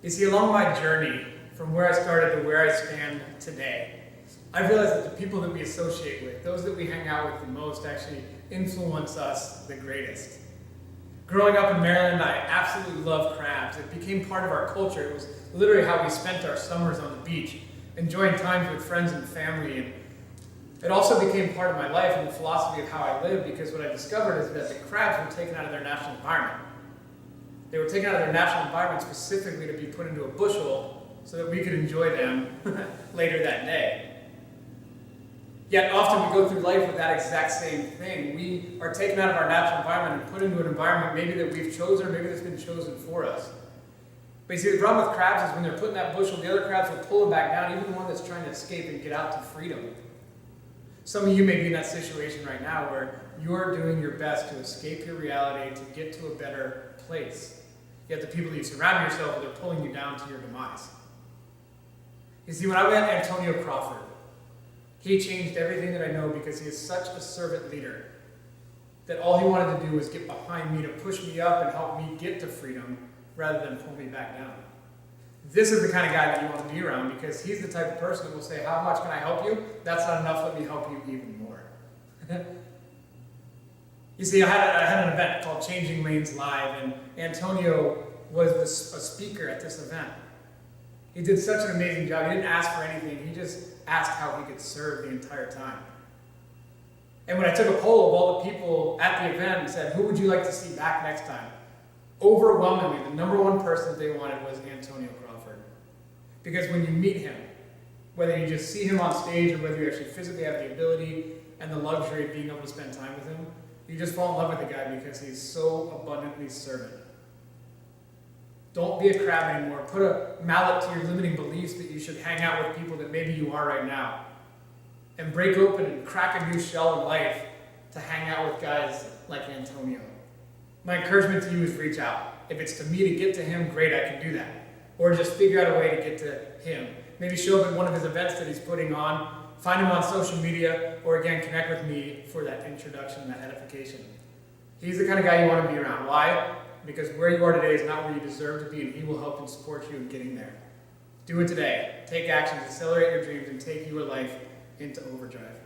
You see, along my journey, from where I started to where I stand today, I've realized that the people that we associate with, those that we hang out with the most, actually influence us the greatest. Growing up in Maryland, I absolutely loved crabs. It became part of our culture. It was literally how we spent our summers on the beach, enjoying times with friends and family. And it also became part of my life and the philosophy of how I live, because what I discovered is that the crabs were taken out of their natural environment. They were taken out of their natural environment specifically to be put into a bushel so that we could enjoy them later that day. Yet often we go through life with that exact same thing. We are taken out of our natural environment and put into an environment maybe that we've chosen or maybe that's been chosen for us. But you see, the problem with crabs is when they're put in that bushel, the other crabs will pull them back down, even the one that's trying to escape and get out to freedom. Some of you may be in that situation right now where you're doing your best to escape your reality, to get to a better place. Yet the people that you surround yourself with are pulling you down to your demise. You see, when I met Antonio Crawford, he changed everything that I know because he is such a servant leader that all he wanted to do was get behind me to push me up and help me get to freedom rather than pull me back down. This is the kind of guy that you want to be around because he's the type of person that will say, how much can I help you? That's not enough, let me help you even more. You see, I had an event called Changing Lanes Live, and Antonio was a speaker at this event. He did such an amazing job. He didn't ask for anything. He just asked how he could serve the entire time. And when I took a poll of all the people at the event and said, who would you like to see back next time? Overwhelmingly, the number one person that they wanted was Antonio Crawford. Because when you meet him, whether you just see him on stage or whether you actually physically have the ability and the luxury of being able to spend time with him, you just fall in love with the guy because he's so abundantly servant. Don't be a crab anymore. Put a mallet to your limiting beliefs that you should hang out with people that maybe you are right now. And break open and crack a new shell in life to hang out with guys like Antonio. My encouragement to you is reach out. If it's to me to get to him, great, I can do that. Or just figure out a way to get to him. Maybe show up at one of his events that he's putting on, find him on social media, or again, connect with me for that introduction, that edification. He's the kind of guy you want to be around. Why? Because where you are today is not where you deserve to be, and he will help and support you in getting there. Do it today. Take action, accelerate your dreams, and take your life into overdrive.